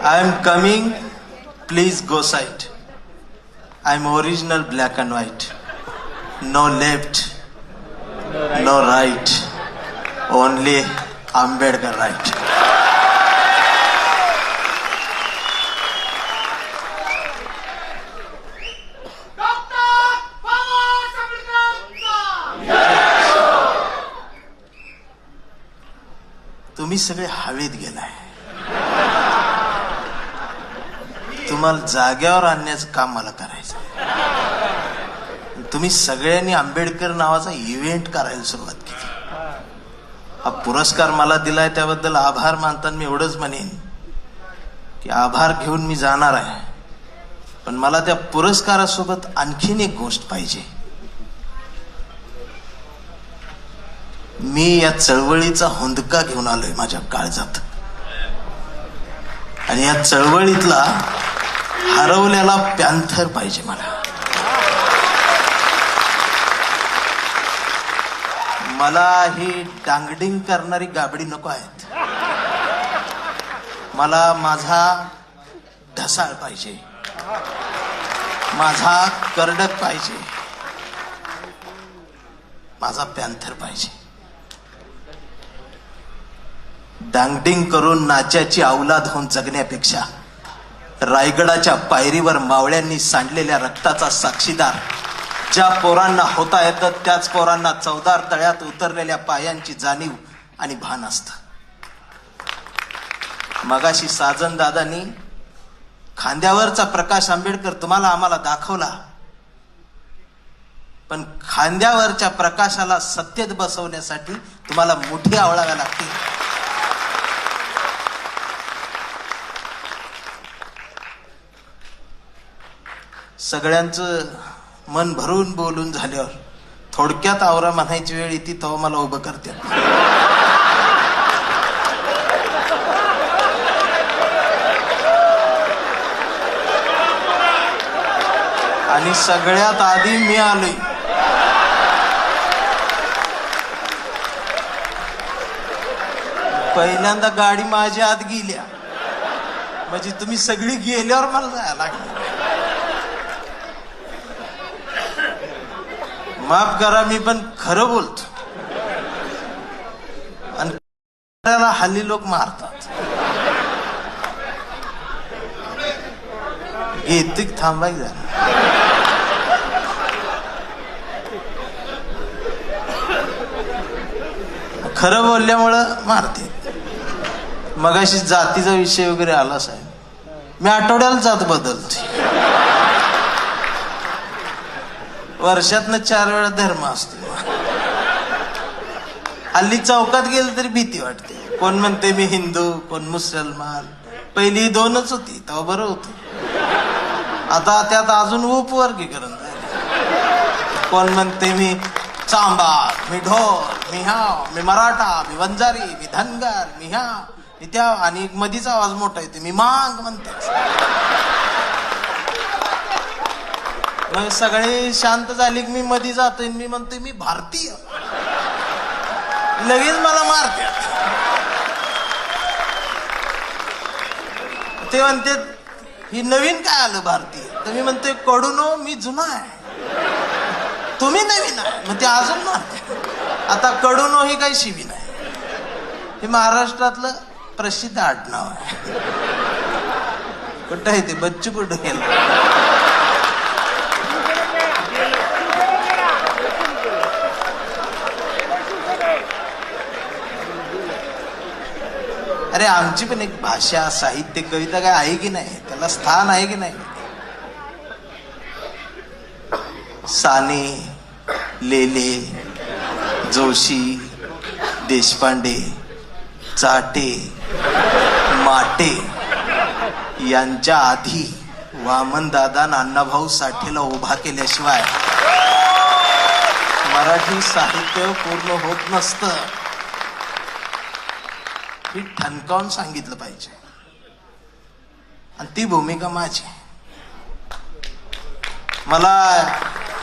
I am coming. Please go side. I am original black and white. No left, no right. Only Ambedkar right. तुम्ही सगळे हवेत गेलाय. तुम्हाला जाग्यावर आणण्याचं काम मला करायचं. तुम्ही सगळ्यांनी आंबेडकर नावाचा इव्हेंट करायला सुरुवात केली. हा पुरस्कार मला दिलाय त्याबद्दल आभार मानताना मी एवढंच म्हणेन की आभार घेऊन मी जाणार आहे, पण मला त्या पुरस्कारासोबत आणखीन एक गोष्ट पाहिजे. मी या चळवळीचा हुंदका घेऊन आलोय माझ्या काळजात, आणि या चळवळीतला हरवलेला पॅन्थर पाहिजे मला. मला ही डांगडिंग करणारी गाबडी नको आहेत. मला माझा ढसाळ पाहिजे, माझा करडक पाहिजे, माझा पॅन्थर पाहिजे. डांगडिंग करून नाच्याची अवलाद होऊन जगण्यापेक्षा रायगडाच्या पायरीवर मावळ्यांनी सांडलेल्या रक्ताचा साक्षीदार ज्या पोरांना होता येतं त्याच पोरांना चवदार तळ्यात उतरलेल्या पायांची जाणीव आणि भान असतं. मगाशी साजन दादांनी खांद्यावरचा प्रकाश आंबेडकर तुम्हाला आम्हाला दाखवला, पण खांद्यावरच्या प्रकाशाला सत्तेत बसवण्यासाठी तुम्हाला मुठी आवळाव्या लागतील. सगळ्यांचं मन भरून बोलून झाल्यावर थोडक्यात आवरा म्हणायची वेळ येते तेव्हा मला उभं करते. आणि सगळ्यात आधी मी आलोय. पहिल्यांदा गाडी माझ्या आत गेल्या म्हणजे तुम्ही सगळी गेल्यावर मला जायला लागलं. माफ करा, मी पण खरं बोलतो, आणि त्याला हल्ली लोक मारतात. घेते थांबाय जरा. खरं बोलल्यामुळं मारते. मगाशी जातीचा विषय वगैरे आला साहेब, मी आठवड्याला जात बदलते. वर्षातनं 4 वेळा धर्म असतो. हल्ली चौकात गेलं तरी भीती वाटते. कोण म्हणते मी हिंदू, कोण मुसलमान. पहिली 2च होती तेव्हा बरं होतं. आता त्यात अजून उपवर्गीकरण झालं. कोण म्हणते मी चांबार, मी ढोल, मी हाव, मी मराठा, मी वंजारी, मी धनगर, मी ह्या, मी त्या, आणि एक मधीचा आवाज मोठा येतो, मी मांग म्हणते. मग सगळे शांत झाले की मी मध्ये जातोय, मी म्हणतोय मी भारतीय. लगेच मला मारते. ते म्हणते ही नवीन काय आलं भारतीय, तर मी म्हणतोय कडूनो मी जुना आहे, तुम्ही नवीन आहे. मग ते अजून मारते. आता कडूनो ही काही शिवी नाही, हे महाराष्ट्रातलं प्रसिद्ध आडनाव आहे. कुठं आहे ते बच्चू, कुठं गेलं. अरे आमची पण एक भाषा, साहित्य, कविता काय आहे की नाही, त्याला स्थान आहे की नाही. साने, लेले, जोशी, देशपांडे, चाटे, माटे यांच्या आधी वामनदादा अण्णाभाऊ साठेला उभा केल्याशिवाय मराठी साहित्य पूर्ण होत नसतं. ही ठणकावून सांगितलं पाहिजे, आणि ती भूमिका माझी. मला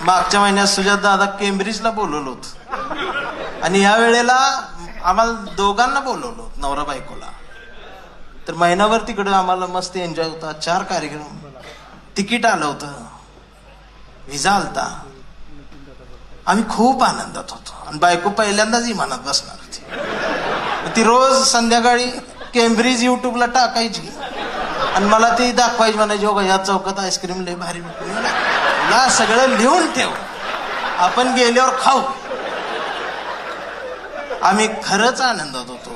मागच्या महिन्यात सुजात दादा केम्ब्रिजला बोलवलं होतं, आणि ह्या वेळेला आम्हाला दोघांना बोलवलं होतं, नवरा बायकोला. तर महिनाभर तिकडं आम्हाला मस्त एन्जॉय होता. 4 कार्यक्रम, तिकीट आलं होतं, व्हिसा आलता. आम्ही खूप आनंदात होतो. आणि बायको पहिल्यांदाच विमानात बसणार होती. ती रोज संध्याकाळी केम्ब्रिज युट्यूबला टाकायची आणि मला ती दाखवायची, म्हणायची हो या चौकात आईस्क्रीम लय भारी भेटली, तुला सगळं लिहून ठेव, आपण गेल्यावर खाऊ. आम्ही खरंच आनंदात होतो.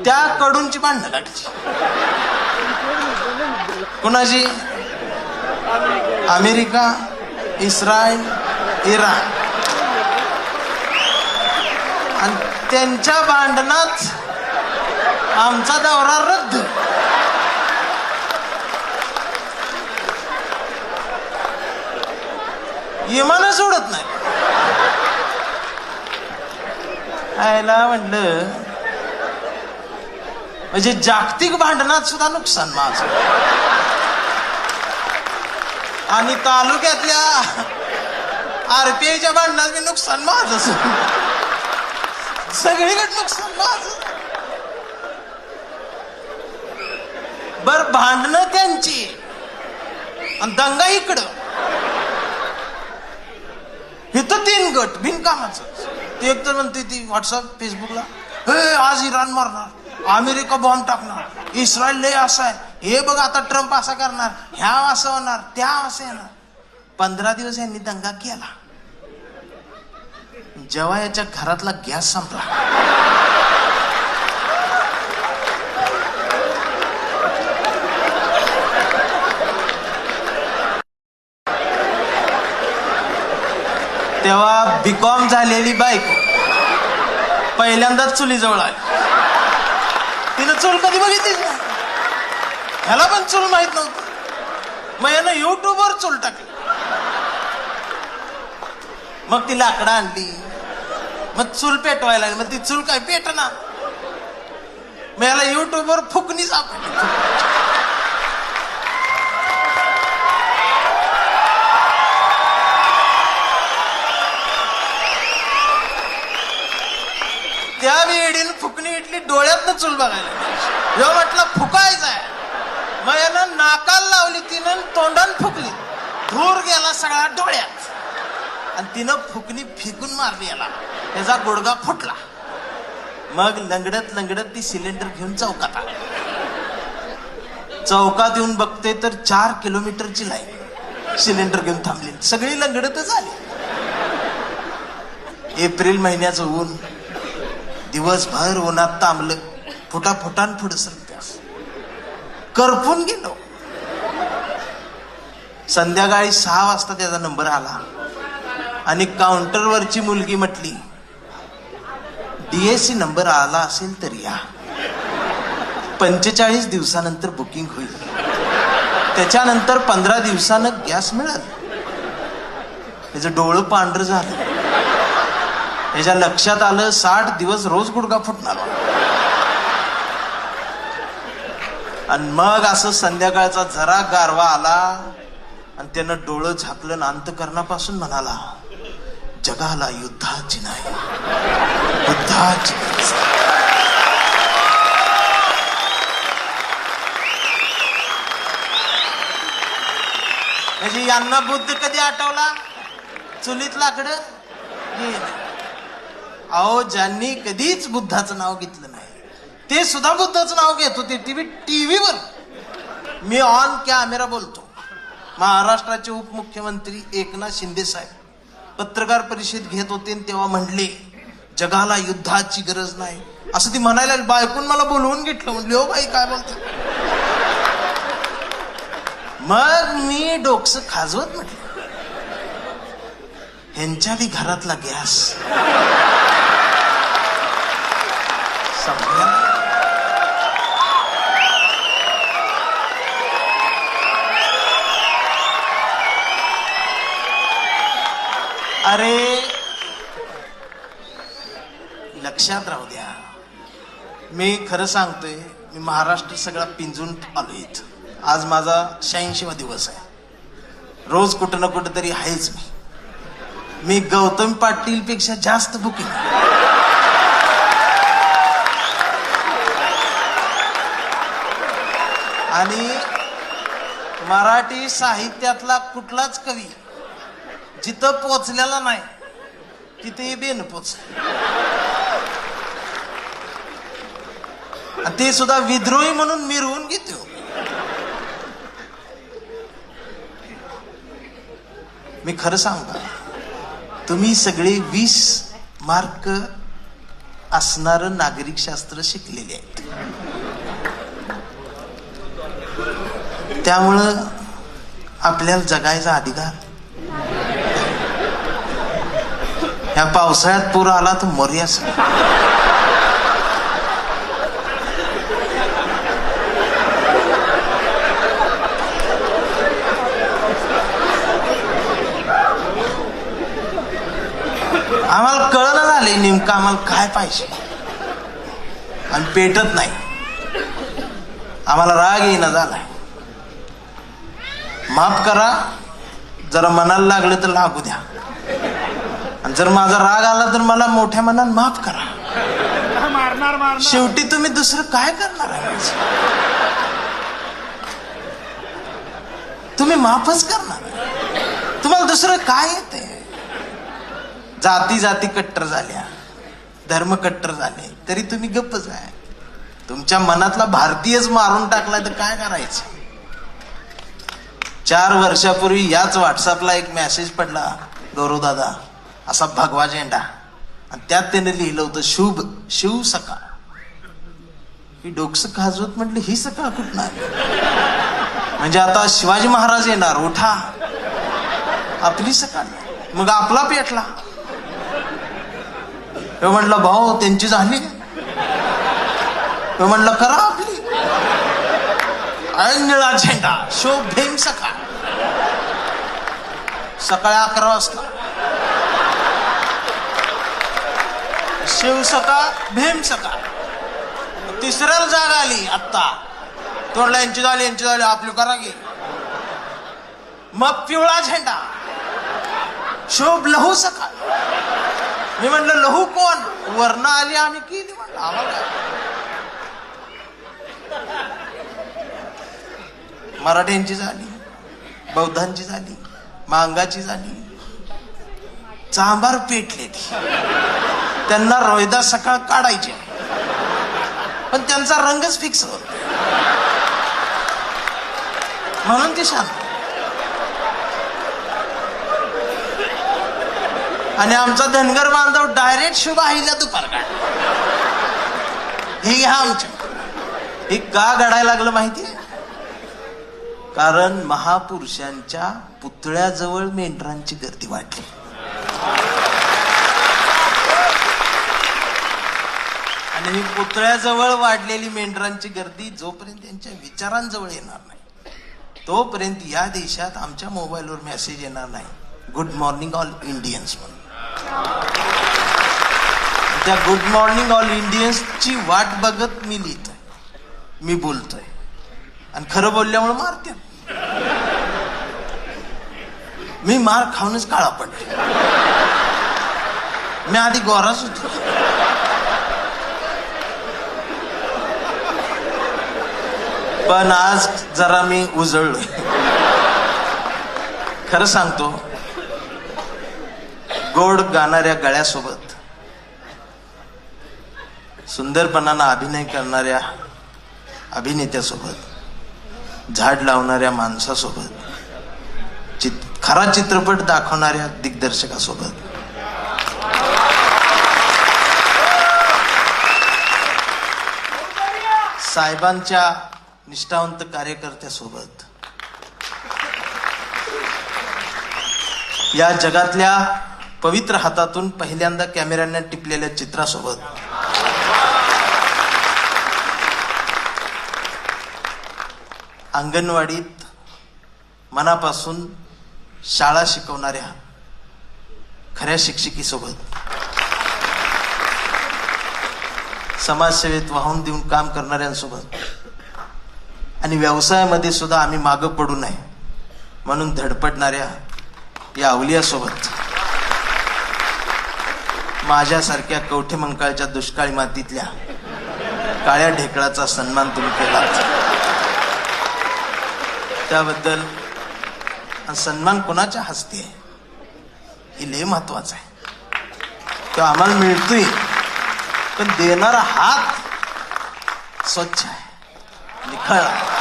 त्या कडूनची भांडणं लागली. कुणाची? America, Israel, Iran. आणि त्यांच्या भांडणात आमचा दौरा रद्द. विमान सोडत नाही. आयला म्हणलं म्हणजे जागतिक भांडणात सुद्धा नुकसान माझं. आणि तालुक्यातल्या आरपीआयच्या भांडणात मी नुकसान माझं. सगळीकडे नुकसान माझं. बर भांडणं त्यांची आणि दंगा इकडं. इथं 3 गट बिनकामाचं. ते एक तर म्हणते ती व्हॉट्सअप फेसबुकला, हे आज इराण मारणार, अमेरिका बॉम्ब टाकणार, इस्रायल लय असा आहे, हे बघ आता ट्रम्प असा करणार, ह्या असं होणार, त्या असं येणार. 15 दिवस यांनी दंगा केला. जेव्हा याच्या घरातला गॅस संपला, तेव्हा बीकॉम झालेली बायको पहिल्यांदाच चुलीजवळ आली. तिनं चूल कधी बघितलीच नाही. ह्याला पण चूल माहित नव्हतं. मग यानं युट्यूबवर चूल टाकली. मग ती लाकडं आणली, मग चूल पेटवायला लागली. मग ती चूल काय पेटना. मग याला युट्यूबवर फुकणी सापडली. त्या वेळीन फुकणी इटली, डोळ्यातनं चूल बघायला. ह्यो म्हटलं फुकायचंय. मग यानं नाकाला लावली तिनं, तोंडान फुकली, धूर गेला सगळा डोळ्यात. आणि तिनं फुकणी फेकून मारली याला, त्याचा गुडघा फुटला. मग लंगडत लंगडत ती सिलेंडर घेऊन चौकात आली. चौकात येऊन बघते तर 4 किलोमीटरची लाईन सिलेंडर घेऊन थांबली. सगळी लंगडतच आली. एप्रिल महिन्याचं ऊन, दिवसभर उन्हात तांबलं, फुटाफुटान पुढे सरत्यास करपून गेलो. संध्याकाळी 6 वाजता त्याचा नंबर आला आणि काउंटरवरची मुलगी म्हटली, DSC नंबर आला असेल तर या, 45 दिवसानंतर बुकिंग होईल, त्याच्यानंतर 15 दिवसानं गॅस मिळेल. त्याचं डोळं पांढरं झालं. त्याच्या लक्षात आलं 60 दिवस रोज गुडघा फुटणार. आणि मग असं संध्याकाळचा जरा गारवा आला आणि त्यानं डोळं झाकलं, अंतकरणापासून म्हणाला, जगाला युद्धाची नाही, बुद्धाची गरज आहे. म्हणजे यांना बुद्ध कधी आठवला? चुलीत लाकडं गेलं. अहो, ज्यांनी कधीच बुद्धाचं नाव घेतलं नाही ते सुद्धा बुद्धाचं नाव घेत होते टीव्हीवर. मी ऑन कॅमेरा बोलतो. महाराष्ट्राचे उपमुख्यमंत्री एकनाथ शिंदे साहेब पत्रकार परिषद घेत होते, तेव्हा म्हणले, जगाला युद्धाची गरज नाही, असं ती म्हणायला. बायकून मला बोलवून घेतलं. म्हणले, हो बाई काय बोलतो. मग मी डोकसं खाजवत म्हटलं, ह्यांच्या बी घरातला गॅस संपला. अरे लक्षात राहू द्या, मी खरं सांगतोय, मी महाराष्ट्र सगळा पिंजून आलो इथं. आज माझा 86वा दिवस आहे. रोज कुठं ना कुठं तरी आहेच. मी गौतम पाटील पेक्षा जास्त बुकिंग. आणि मराठी साहित्यातला कुठलाच कवी जिथं पोचलेला नाही तिथे बेन पोच, ते सुद्धा विद्रोही म्हणून मिरवून घेतो. मी खरं सांगू, तुम्ही सगळे 20 मार्क असणारं नागरिकशास्त्र शिकलेले आहेत. त्यामुळं आपल्याला जगायचा अधिकार. ह्या पावसाळ्यात पूर आला तर मरूयाच. आम्हाला कळना झाले नेमकं आम्हाला काय पाहिजे आणि पेटत नाही. आम्हाला राग येईना झालाय. माफ करा, जरा मनाला लागलं तर लागू द्या, आणि जर माझा राग आला तर मला मोठ्या मनात माफ करा. शेवटी तुम्ही दुसरं काय करणार आहे? तुम्ही माफच करणार. तुम्हाला दुसरं काय येते? जाती जाती कट्टर झाल्या, धर्म कट्टर झाले, तरी तुम्ही गप्पच आहे. तुमच्या मनातला भारतीयच मारून टाकलाय तर काय करायचं? 4 वर्षापूर्वी याच व्हॉट्सअपला एक मेसेज पडला, गौरव दादा असा भगवा झेंडा, आणि त्यात त्याने लिहिलं होतं शुभ शिव सकाळ. ही डोकसं खाजवत म्हटलं ही सकाळ कुठं आली? म्हणजे आता शिवाजी महाराज येणार, उठा आपली सकाळ. मग आपला पेटला. तो म्हटलं भाऊ त्यांची झाली. तो म्हटलं करा आपली. निळा झेंडा शोभ भीम सकाळ. सकाळी 11 वाजता शिव सकाळ भीम सकाळ. तिसऱ्याला जाग आली आत्ता. तोंडला यांची झाली आपली करा की. मग पिवळा झेंडा शोभ लहू सकाळ. मी म्हटलं लहू कोण? वर्ण आली आम्ही केली. म्हटलं आम्हाला मराठ्यांची झाली, बौद्धांची झाली, मांगाची झाली, चांभार पेटले. त्यांना रोहिदा सकाळ काढायचे, पण त्यांचा रंगच फिक्स होत म्हणून ते शांत. आणि आमचा धनगर बांधव डायरेक्ट शुभ आईला दुपार काढ. हे घ्या आमच्या. हे का घडायला लागलं माहितीये? कारण महापुरुषांच्या पुतळ्याजवळ मेंढरांची गर्दी वाढली. आणि ही पुतळ्याजवळ वाढलेली मेंढरांची गर्दी जोपर्यंत त्यांच्या विचारांजवळ येणार नाही तोपर्यंत या देशात आमच्या मोबाईलवर मेसेज येणार नाही, गुड मॉर्निंग ऑल इंडियन्स म्हणून. त्या गुड मॉर्निंग ऑल इंडियन्सची वाट बघत मी लिहितोय, मी बोलतोय, आणि खरं बोलल्यामुळे मारते. मी मार खाऊनच काळा पडले. मी आधी गोराच होतो. पण आज जरा मी उजळलोय. खरं सांगतो, गोड गाणाऱ्या गळ्यासोबत सुंदरपणानं अभिनय करणाऱ्या अभिनेत्यासोबत, झाड लावणाऱ्या माणसासोबत, खरा चित्रपट दाखवणाऱ्या दिग्दर्शकासोबत, साहेबांच्या निष्ठावंत कार्यकर्त्यासोबत, या जगातल्या पवित्र हातातून पहिल्यांदा कॅमेऱ्याने टिपलेल्या चित्रासोबत, अंगणवाडीत मनापासून शाळा शिकवणाऱ्या खऱ्या शिक्षिकेसोबत, समाजसेवेत वाहून देऊन काम करणाऱ्यांसोबत, आणि व्यवसायामध्ये सुद्धा आम्ही मागं पडू नये म्हणून धडपडणाऱ्या या अवलियासोबत, माझ्यासारख्या कवठेमंकाळच्या दुष्काळी मातीतल्या काळ्या ढेकळाचा सन्मान तुम्ही केला. त्याबद्दल सन्मान कोणाच्या हस्ते आहे हे लय महत्वाचं आहे. तो आम्हाला मिळतोय पण देणारा हात स्वच्छ आहे, निखळ आहे.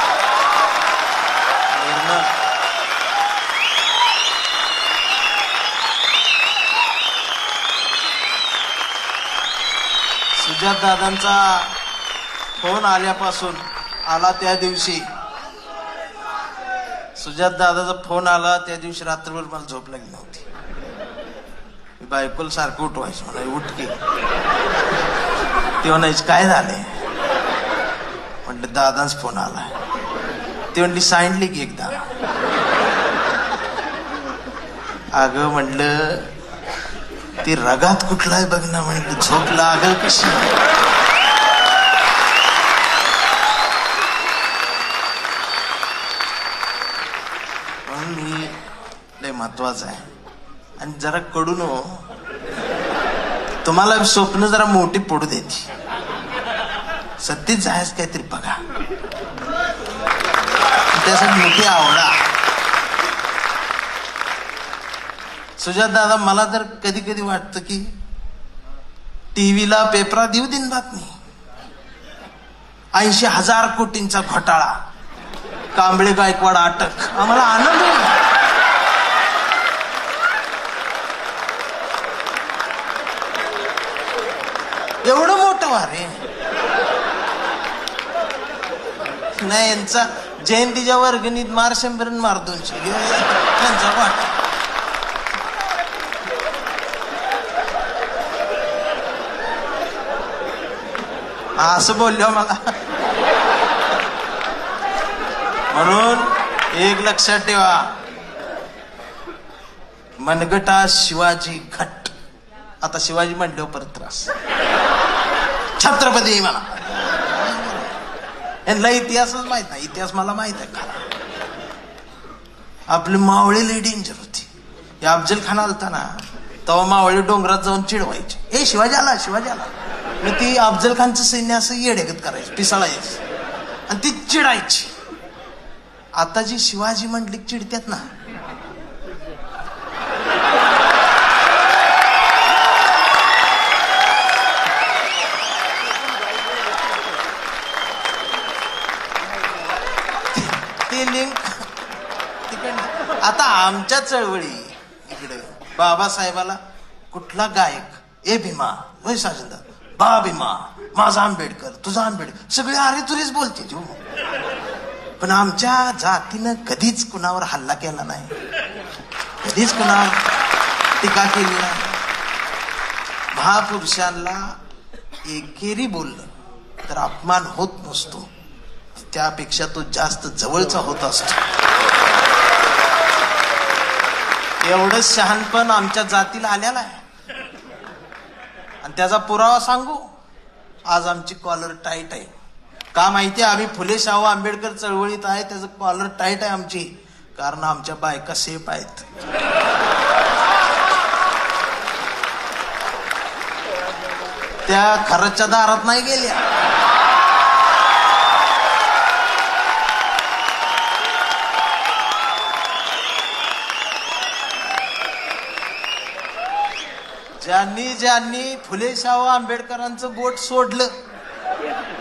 सुजात दादांचा फोन आल्यापासून आला त्या दिवशी, सुजात दादाचा फोन आला त्या दिवशी रात्रभर मला झोप लागली नव्हती. मी बायकोला सारखं उठवायचं, मला उठ की. ते म्हणायचे काय झाले? म्हटलं दादाच फोन आला. ते म्हणली सांगितली की एकदा. अगं म्हटलं ती रगात कुठला आहे बघ ना, म्हटलं झोप लागल कशी. म्हणून ही लय महत्वाचं आहे. आणि जरा कडून तुम्हाला स्वप्न जरा मोठी पडू देते. सत्तेत जायच काहीतरी बघा, त्यासाठी मोठी आवडा. सुजात दादा, मला तर कधी कधी वाटतं की टीव्हीला पेपरात येऊ दिन बातमी, 80,000 कोटींचा घोटाळा, कांबळे गायकवाड अटक. आम्हाला आनंद होईल. एवढं मोठं वारे नाही. यांचा जयंतीच्या वर्गणीत मार 100 मार 200 त्यांचा वाटा. असं बोललो मला. म्हणून एक लक्षात ठेवा, मनगटा शिवाजी घट. आता शिवाजी म्हटल्यावर परत त्रास. छत्रपती म्हणा, यांना इतिहासच माहित नाही. इतिहास मला माहित आहे खरा. आपली मावळे लई डेंजर होती. या अफजल खान आलता ना, तेव्हा मावळे डोंगरात जाऊन चिडवायचे, ए शिवाजी आला, शिवाजी आला. मग ती अफजल खानचं सैन्य असं येडेगत करायचं, पिसाळायचं आणि ती चिडायची. आता जी शिवाजी म्हटली चिडत्यात ना, ते लिंक तिकडे. आता आमच्या चळवळी इकडे बाबासाहेबाला कुठला गायक, ए भीमा, वय साजंदा, बा भीमा, माझा आंबेडकर, तुझा आंबेडकर, सगळे अरे तुरेच बोलते. पण आमच्या जातीनं कधीच कुणावर हल्ला केला नाही, कधीच कुणावर टीका केली नाही. महापुरुषांना एकेरी बोललं तर अपमान होत नसतो, त्यापेक्षा तो जास्त जवळचा होत असतो. एवढं शहाणपण आमच्या जातीला आलेला आहे. आणि त्याचा पुरावा सांगू, आज आमची कॉलर टाईट आहे. का माहिती आहे? आम्ही फुले शाहू आंबेडकर चळवळीत आहे, त्याचं कॉलर टाईट आहे आमची, कारण आमच्या बायका सेफ आहेत. त्या खरंच्या दारात नाही गेल्या. ज्यांनी ज्यांनी फुले शाहू आंबेडकरांचं बोट सोडलं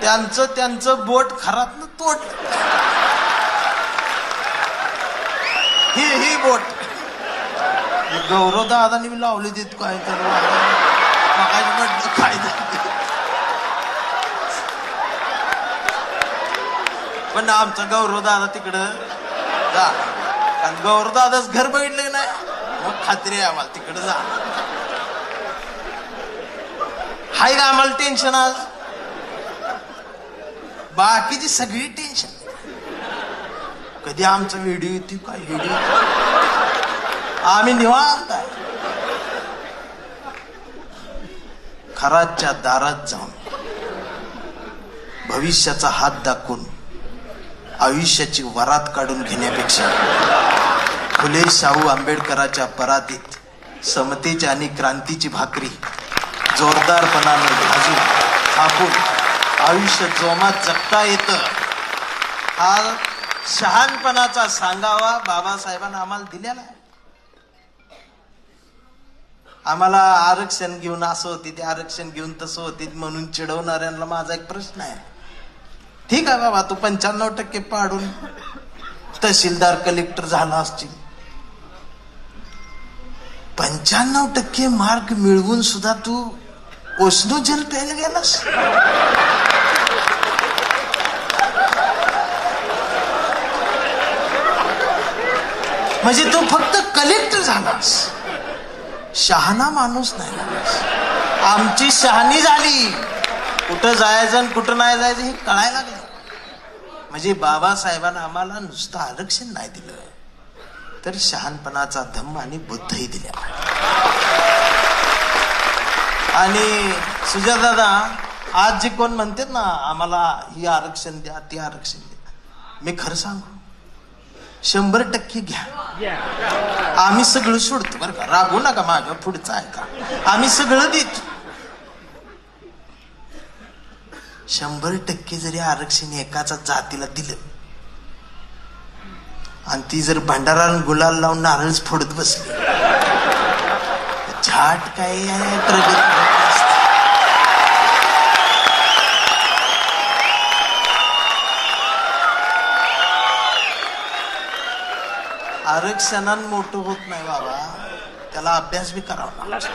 त्यांचं बोट खरातनं तोडलं. ही बोट गौरव दादानी मी लावली देत काय तर काय. पण आमचा गौरव दादा तिकडं जा, कारण गौरव दादाच घर बघितलं नाही, मग खात्री आहे आम्हाला तिकडं जा. हाय का आम्हाला टेन्शन? आज बाकीची सगळी टेन्शन. कधी आमचा व्हिडिओ येते, काय व्हिडिओ, आम्ही निवांत आहे. खराच्या दारात जाऊन भविष्याचा हात दाखवून आयुष्याची वरात काढून घेण्यापेक्षा फुले शाहू आंबेडकरांच्या परातीत समतेची आणि क्रांतीची भाकरी जोरदारपणाने भाजून थापून आयुष्य जोमात जगता येतं. हा शहाणपणाचा सांगावा बाबासाहेबांना आम्हाला दिलेला आहे. आम्हाला आरक्षण घेऊन असं होते, ते आरक्षण घेऊन तसं होते म्हणून चिडवणाऱ्यांना माझा एक प्रश्न आहे. ठीक आहे बाबा, तू 95% पाडून तहसीलदार कलेक्टर झाला असतील, 95% मार्क मिळवून सुद्धा तू ओसनो जल प्यायला गेलास. म्हणजे तू फक्त कलेक्टर झालास, शहाणा माणूस नाही झालास. आमची शहाणी झाली, कुठं जायचं आणि कुठं नाही जायचं हे कळायला लागलं. म्हणजे बाबासाहेबांना आम्हाला नुसतं आरक्षण नाही दिलं, तर शहाणपणाचा धम्म आणि बुद्धही दिल्या. आणि सुजादादा, आज जे कोण म्हणतात ना आम्हाला ही आरक्षण द्या, ते आरक्षण द्या, मी खरं सांगू 100% घ्या. आम्ही सगळं सोडतो बरं का, रागू नका, माझ्या पुढचं आहे का, आम्ही सगळं देतो. 100% जरी आरक्षण एकाचा जातीला दिलं आणि ती जर भंडारा गुलाल लावून नारळच फोडत बसली, झाट काय प्रगती. आरक्षणान मोठं होत नाही बाबा, त्याला अभ्यास बी करावा लागतो.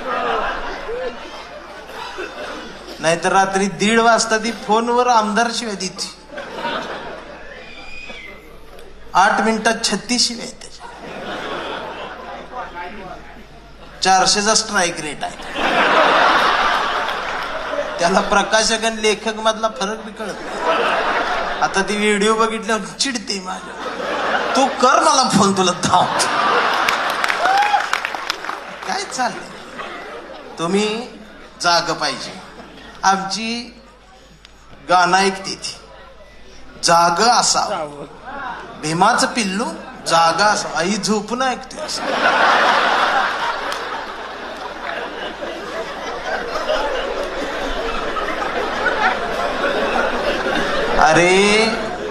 नाहीतर रात्री 1:30 वाजता ती फोनवर आमदार शिवाय देते, 8 मिनिटात 36 शिवाय त्याच्या. 400चा स्ट्राईक रेट आहे. त्याला प्रकाशक आणि लेखक मधला फरक बी कळत नाही. आता ती व्हिडिओ बघितल्यावर चिडते माझ्या, तू कर मला फोन, तुला धाव. काय चाललंय? तुम्ही जाग पाहिजे. आमची गाणं ऐकते ती, जाग असावं, भीमाचं पिल्लू जागा असावं, आई झोपून ऐकते. अरे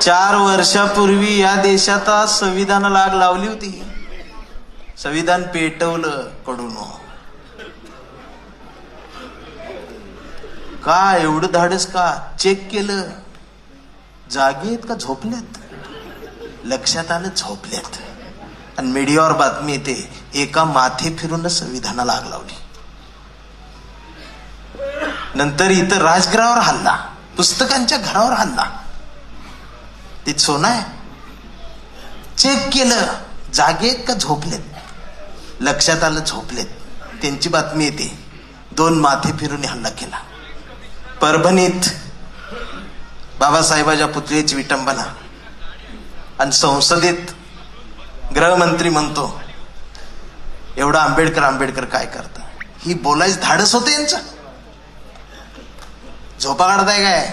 4 वर्षापूर्वी या देशात संविधानाला आग लावली होती, संविधान पेटवलं कडून. का एवढं धाडस का? चेक केलं, जागे आहेत का झोपल्यात? लक्षात आलं झोपल्यात. आणि मीडियावर बातमी येते, एका माथे फिरूनच संविधानाला आग लावली. नंतर इथं राजगृहावर हल्ला, पुस्तकांच्या घरावर हल्ला. ते सोनं आहे. चेक केलं, जागेत का झोपलेत? लक्षात आलं झोपलेत. त्यांची बातमी येते, 2 माथे फिरून हल्ला केला. परभणीत बाबासाहेबाच्या पुतळ्याची विटंबना. आणि संसदेत गृहमंत्री म्हणतो, एवढा आंबेडकर काय करता? ही बोलायचं धाडस होते यांचं. झोपा काढताय काय?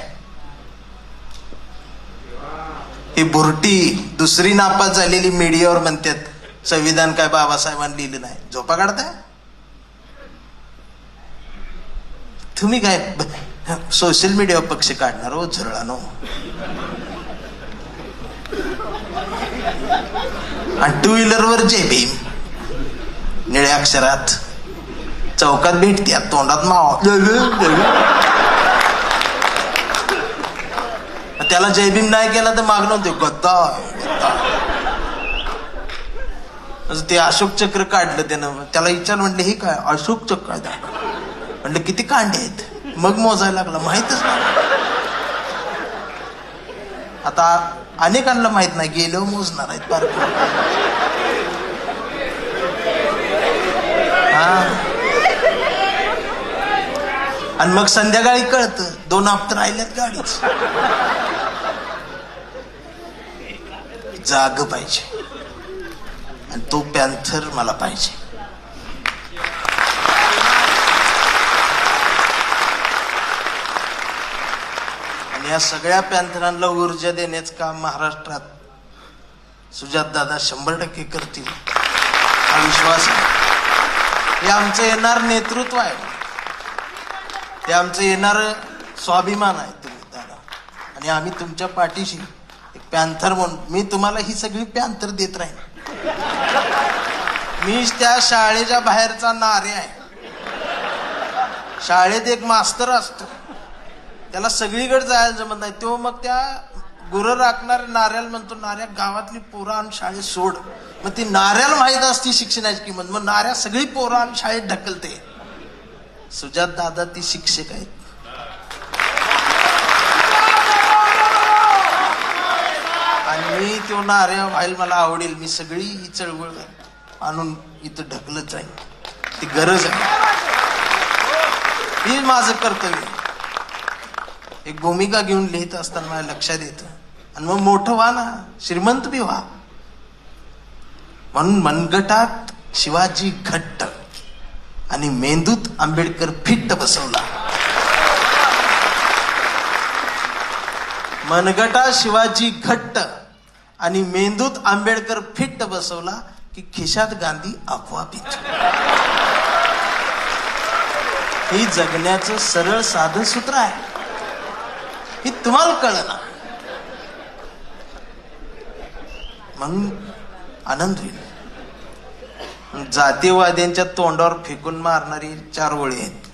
ही बुरटी दुसरी नापास झालेली मीडियावर म्हणतात संविधान काय बाबासाहेबांनी लिहिलं नाही. झोपा काढताय तुम्ही? काय सोशल मीडियावर पक्ष काढणार हो झुरळानो. आणि 2 व्हीलरवर जय भीम निळ्या अक्षरात चौकात भेटते, तोंडात मावा. त्याला जय भीम नाही केला तर मागणं होते गद्दार. ते अशोक चक्र काढलं त्यानं. त्याला विचार म्हटलं, हे काय अशोक चक्र? म्हटलं किती कांडे आहेत? मग मोजायला लागला, माहितच नाही. आता अनेकांना माहित नाही, गेल्यावर मोजणार आहेत बार. आणि मग संध्याकाळी कळतं 2 हप्ते राहिल्यात गाडीच. जाग पाहिजे, आणि तो पॅन्थर मला पाहिजे. आणि या सगळ्या पॅन्थरांना ऊर्जा देण्याचं काम महाराष्ट्रात सुजातदादा 100% करतील हा विश्वास आहे. हे आमचं येणार नेतृत्व आहे, ते आमचं येणार स्वाभिमान आहे तुम्ही दादा. आणि आम्ही तुमच्या पाठीशी एक पॅन्थर म्हणून. मी तुम्हाला ही सगळी पॅन्थर देत राहीन. मीच त्या शाळेच्या बाहेरचा नारे आहे. शाळेत एक मास्तर असतो, त्याला सगळीकडे जायला जमत नाही. तो मग त्या गुरं राखणाऱ्या नाऱ्याला म्हणतो, नाऱ्या गावातली पोरं आणि शाळेत सोड. मग ती नाऱ्याला माहीत असते शिक्षणाची किंमत, मग नाऱ्या सगळी पोरं आणि शाळेत ढकलते. सुजात दादा ती शिक्षक आहेत. आणि मी तो नाऱ्या व्हायला मला आवडेल. मी सगळी ही चळवळ आणून इथं ढकलत जाईल. ती गरज आहे, ही माझं कर्तव्य. एक भूमिका घेऊन लिहित असताना माझ्या लक्षात येतं, आणि मग मोठं व्हा ना, श्रीमंत बी व्हा. म्हणून मनगटात शिवाजी घट्ट आणि मेंदूत आंबेडकर फिट्ट बसवला. मनगटात शिवाजी घट्ट आणि मेंदूत आंबेडकर फिट्ट बसवला की खिशात गांधी आपोआप येतो. ही जगण्याचं सरळ साधं सूत्र आहे. ही तुम्हाला कळना म्हणून आनंद होईल. जातीयवाद्यांच्या तोंडावर फेकून मारणारी 4 ओळी आहेत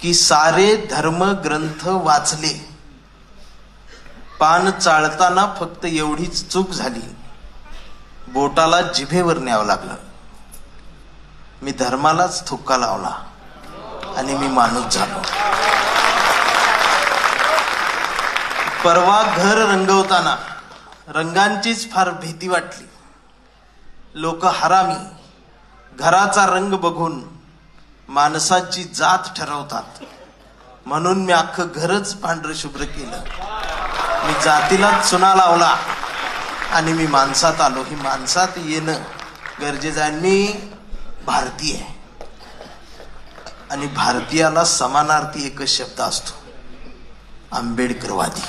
की सारे धर्म ग्रंथ वाचले, पान चाळताना फक्त एवढीच चूक झाली, बोटाला जिभेवर न्यावं लागलं. मी धर्मालाच थुक्का लावला आणि मी माणूस झालो. परवा घर रंगवताना रंगांचीच फार भीती वाटली. लोक हरामी, घराचा रंग बघून माणसाची जात ठरवतात. म्हणून मी अख्खं घरच पांढरं शुभ्र केलं. मी जातीलाच चुना लावला आणि मी माणसात आलो. ही माणसात येणं गरजेचं आहे. मी भारतीय आहे आणि भारतीयाला समानार्थी एकच शब्द असतो, आंबेडकरवादी.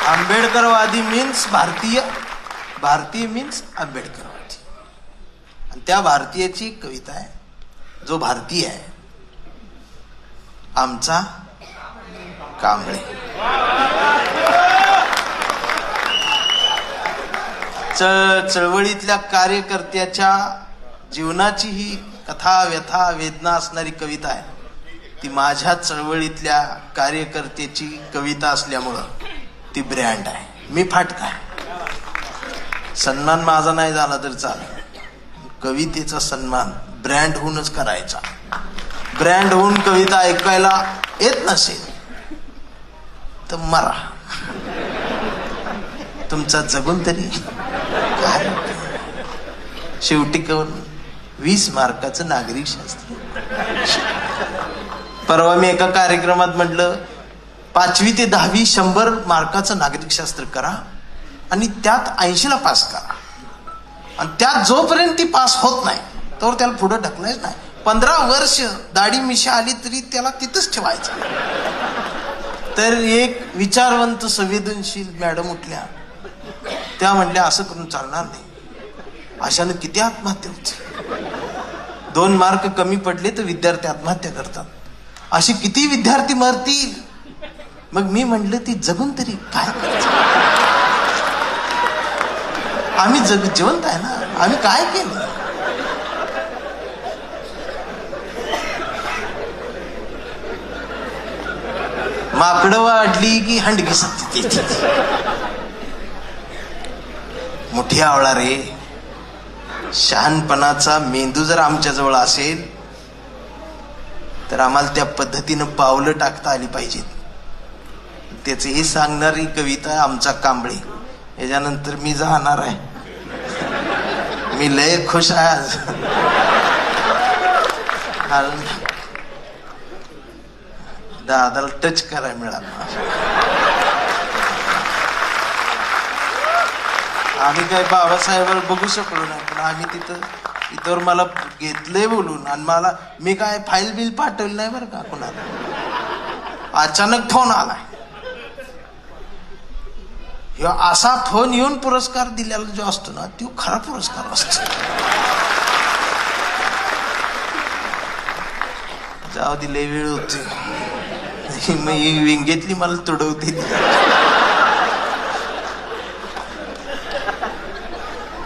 आंबेडकरवादी मीन्स भारतीय, भारतीय मीन्स आंबेडकरवादी. आणि त्या भारतीयाची कविता आहे, जो भारतीय आहे आमचा कांबळे. चळवळीतल्या कार्यकर्त्याच्या जीवनाची ही कथा, व्यथा, वेदना असणारी कविता आहे. ती माझ्या चळवळीतल्या कार्यकर्त्याची कविता असल्यामुळं ती ब्रँड आहे. मी फाटका आहे. सन्मान माझा नाही झाला तर चालेल, कवितेचा सन्मान ब्रँड होऊनच करायचा. ब्रँड होऊन कविता ऐकायला येत नसेल तर मरा. तुमचा जगून तरी काय. शेवटी करून 20 मार्काचं नागरिक शास्त्र. परवा मी एका कार्यक्रमात म्हटलं, 5वी ते 10वी 100 मार्काचं नागरिक शास्त्र करा आणि त्यात 80ला पास करा. आणि त्यात जोपर्यंत ती पास होत नाही तोवर त्याला पुढे ढकलायच नाही. 15 वर्ष दाढी मिशा आली तरी त्याला तिथंच ठेवायचं. तर एक विचारवंत संवेदनशील मॅडम उठल्या, त्या म्हणल्या असं करून चालणार नाही. अशानं किती आत्महत्या होती. 2 मार्क कमी पडले तर विद्यार्थी आत्महत्या करतात. अशी किती विद्यार्थी मरतील. मग मी म्हटलं ती जगून तरी काय करायचं. आम्ही जिवंत आहे ना, आम्ही काय केलं. माकडं वाढली की हंडगी सत्ती. मोठी आवळा रे. शहाणपणाचा मेंदू जर आमच्याजवळ असेल तर आम्हाला त्या पद्धतीनं पावलं टाकता आली पाहिजेत. त्याच हे सांगणारी कविता आमचा कांबळे. याच्यानंतर मी जाणार आहे. मी लय खुश आहे आज. दादाला टच करायला मिळालं. आम्ही काय बाबासाहेबांना बघू शकलो नाही, पण आम्ही तिथं मला घेतलंय बोलून. आणि मी काय फाईल बिल पाठवली नाही बरं का कोणाला. अचानक फोन आलाय. असा फोन येऊन पुरस्कार दिलेला जो असतो ना, तो खरा पुरस्कार असतो. जाऊ दिले, वेळ होते. मग ही विंगेतली मला तुडवते.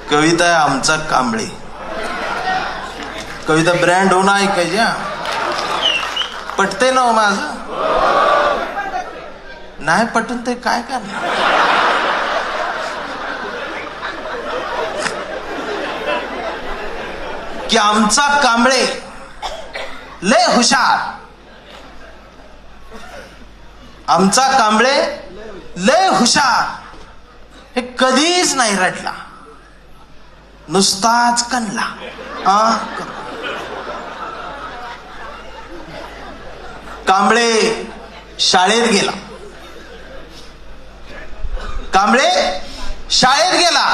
कविता आहे आमचा कांबळे. कविता ब्रँड होऊन ऐकायची. पटते ना हो माझं? नाही पटून ते काय करणार. की आमचा कांबळे लय हुशार. आमचा कांबळे लय हुशार. हे कधीच नाही रडला, नुसताच कणला. कांबळे शाळेत गेला. कांबळे शाळेत गेला.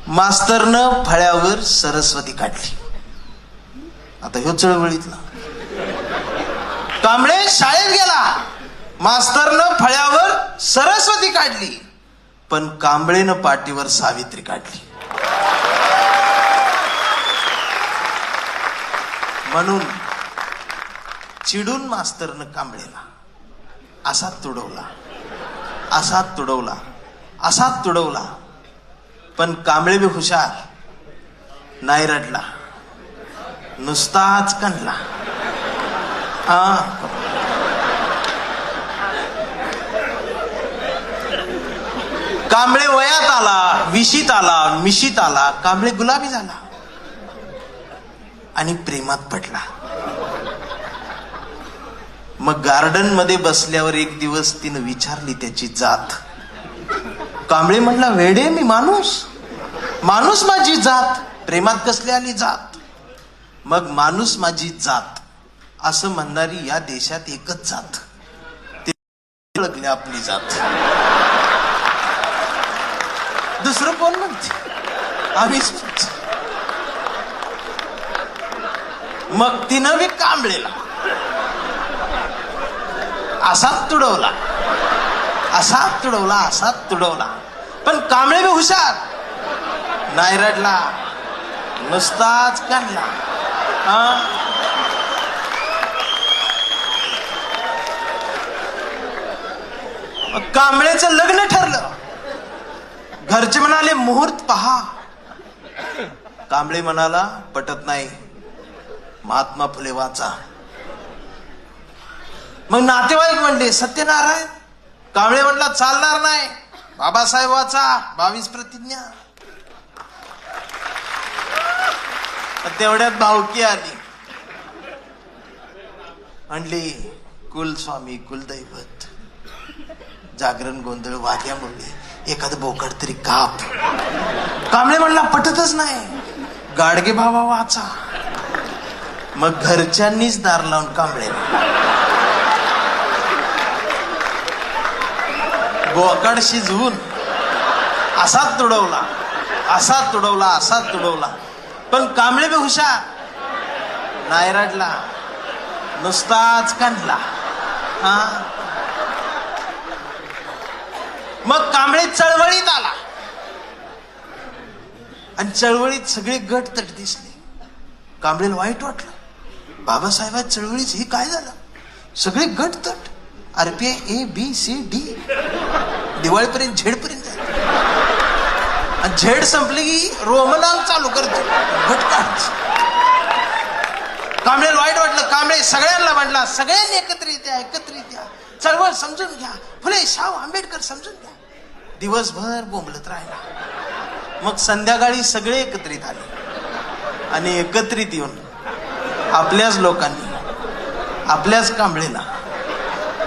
मास्तरनं फळ्यावर सरस्वती काढली. आता ह्यो चळवळीतला. कांबळे शाळेत गेला. मास्तरनं फळ्यावर सरस्वती काढली, पण कांबळेनं पाठीवर सावित्री काढली. म्हणून चिडून मास्तरनं कांबळेला असाच तुडवला, असाच तुडवला, असाच तुडवला. पण कांबळे बी हुशार, नाही रडला, नुसताच कणला. कांबळे वयात आला, विशीत आला, मिशीत आला. कांबळे गुलाबी झाला आणि प्रेमात पडला. मग गार्डन मध्ये बसल्यावर एक दिवस तिनं विचारली त्याची जात. कांबळे म्हणला, वेडे मी माणूस, माणूस माझी जात. प्रेमात कसली आली जात? मग माणूस माझी जात असं म्हणणारी या देशात एकच जात. ते ओळखले आपली जात. दुसरं कोण म्हणते? आम्हीच. मग तिनं बी कांबळेला असाच तुडवला, असाच तुडवला, असाच तुडवला. पण कांबळे बी हुशार, नाही रडला, नुसताच काढला. कांबळेचं लग्न ठरलं. घरचे म्हणाले मुहूर्त पहा. कांबळे म्हणाला, पटत नाही, महात्मा फुले वाचा. मग नातेवाईक म्हणले सत्यनारायण. कांबळे म्हणला, चालणार नाही, बाबासाहेब वाचा, 22 प्रतिज्ञा. तेवढ्यात भावकी आली, म्हणली कुलस्वामी कुलदैवत, जागरण गोंधळ वाद्यामुळे एखादं बोकड तरी काप. कांबळे म्हणला, पटतच नाही, गाडगे बाबा वाचा. मग घरच्यांनीच दार लावून कांबळे बोकड शिजवून असाच तुडवला, असाच तुडवला, असाच तुडवला. पण कांबळे बी हुशार, नाही रडला, नुसताच काढला. मग कांबळे चळवळीत आला आणि चळवळीत सगळे गट तट दिसले. कांबळेला वाईट वाटलं, बाबासाहेबांच्या चळवळीच हे काय झालं? सगळे गट तट, आरपीआय ABCD दिवाळीपर्यंत झेड पर्यंत जाते. झेड संपली की रोमनांक चालू करतो, गट काढ. कांबळेला वाईट वाटलं. कांबळे सगळ्यांना म्हणला, सगळ्यांनी एकत्रित या, एकत्रित या, चळवळ समजून घ्या, फुले शाहू आंबेडकर समजून घ्या. दिवसभर बोंबलत राहिला. मग संध्याकाळी सगळे एकत्रित आले आणि एकत्रित येऊन आपल्याच लोकांनी आपल्याच कांबळेला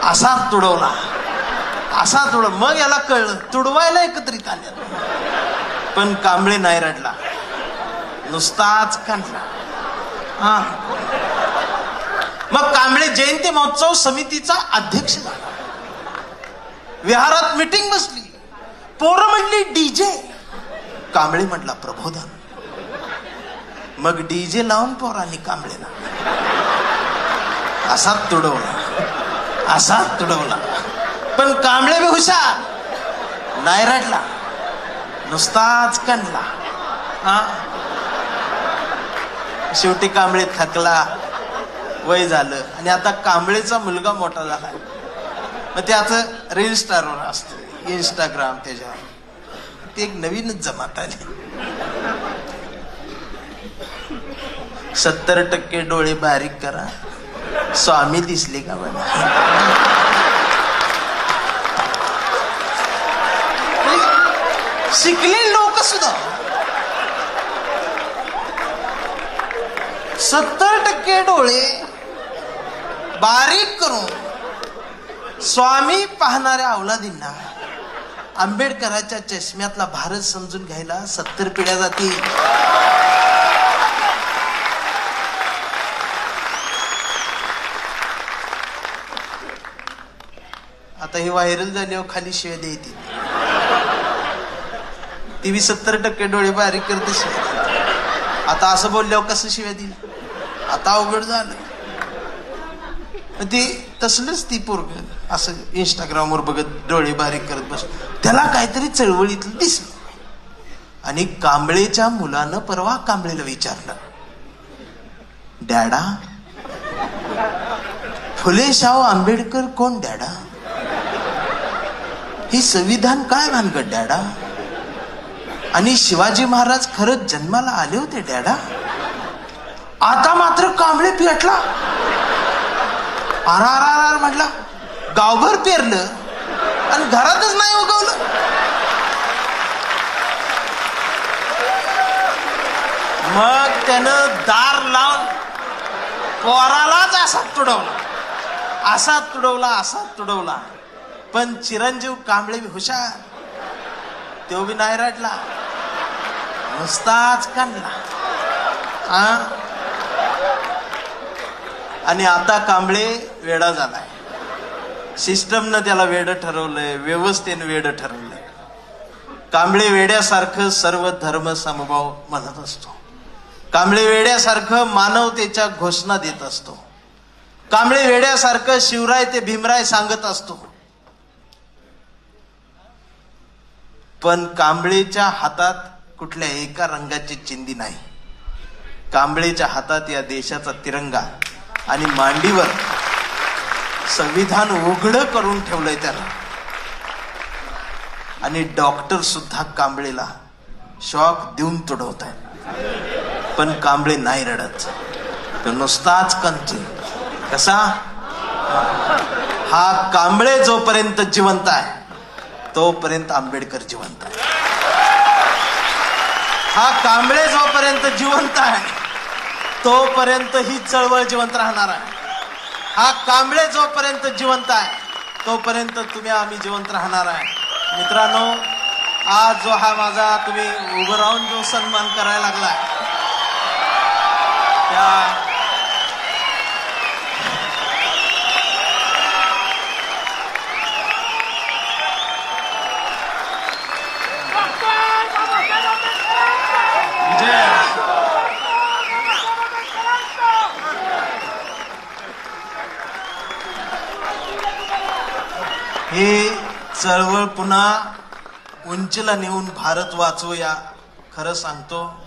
असा तुडवला, असा तुडव. मग याला कळलं तुडवायला एकत्रित आले. पण कांबळे नाही रडला, नुसताच काढला. मग कांबळे जयंती महोत्सव समितीचा अध्यक्ष झाला. विहारात मीटिंग बसली. पोरं म्हणली डीजे. कांबळे म्हटला प्रबोधन. मग डीजे लावून पोरांनी कांबळेला असाच तुडवला, असाच तुडवला. पण कांबळे बी हुशार, नाही रडला, नुसताच कणला. शेवटी कांबळे थकला वय झालं आणि आता कांबळेचा मुलगा मोठा झाला. मग त्याचं रील स्टारवर असतं, इंस्टाग्राम, त्याच्यावर ते एक नवीनच जमात आली. 70% डोळे बारीक करा, स्वामी दिसले का बघा. शिकले लोक सुद्धा 70% डोळे बारीक करून स्वामी पाहणाऱ्या अवलादींना आंबेडकरांच्या चष्म्यातला भारत समजून घ्यायला 70 पिढ्या जातील. आता हे व्हायरल झाल्यावर खाली शिव्या देतील. ती 70% डोळे बारीक करते शिव्या. आता असं बोलल्यावर कसं शिव्या देईल? आता अवघड झालं. ते तसलंच ती पोरग असं इंस्टाग्रामवर बघत डोळे बारीक करत बस. त्याला काहीतरी चळवळीतलं दिसलं आणि कांबळेच्या मुलानं परवा कांबळेला विचारलं, डॅडा, फुले शाहू आंबेडकर कोण डॅडा? हे संविधान काय भानगड डॅडा? आणि शिवाजी महाराज खरंच जन्माला आले होते डॅडा? आता मात्र कांबळे पेटला. आर म्हटला, गावभर पेरलं आणि घरातच नाही उगवलं. मग त्यानं दार लावून पोरालाच असा तुडवला. पण चिरंजीव कांबळे हुशार, तो बी नाही रडला, नुसताच काढला. आणि आता कांबळे वेडा झालाय. सिस्टमनं त्याला वेड ठरवलंय, व्यवस्थेनं वेड ठरवलंय. कांबळे वेड्यासारखं सर्व धर्म समभाव म्हणत असतो. कांबळे वेड्यासारखं मानवतेच्या घोषणा देत असतो. कांबळे वेड्यासारखं शिवराय ते भीमराय सांगत असतो. पण कांबळेच्या हातात कुठल्या एका रंगाची चिंधी नाही. कांबळेच्या हातात या देशाचा तिरंगा आणि मांडीवर संविधान उघड करून ठेवलंय त्याला. आणि डॉक्टर सुद्धा कांबळेला शॉक देऊन तुडवत आहेत. पण कांबळे नाही रडत, तो नुसताच कंचे. कसा? हा कांबळे जोपर्यंत जिवंत आहे तोपर्यंत आंबेडकर जिवंत आहे. हा कांबळे जोपर्यंत जिवंत आहे तोपर्यंत ही चळवळ जिवंत राहणार आहे. हा कांबळे जोपर्यंत जिवंत आहे तोपर्यंत तुम्ही आम्ही जिवंत राहणार आहे. मित्रांनो, आज जो हा माझा तुम्ही उभं राहून जो सन्मान करायला लागलाय, त्या हे चळवळ पुन्हा उंचीला नेऊन भारत वाचवूया. खरं सांगतो,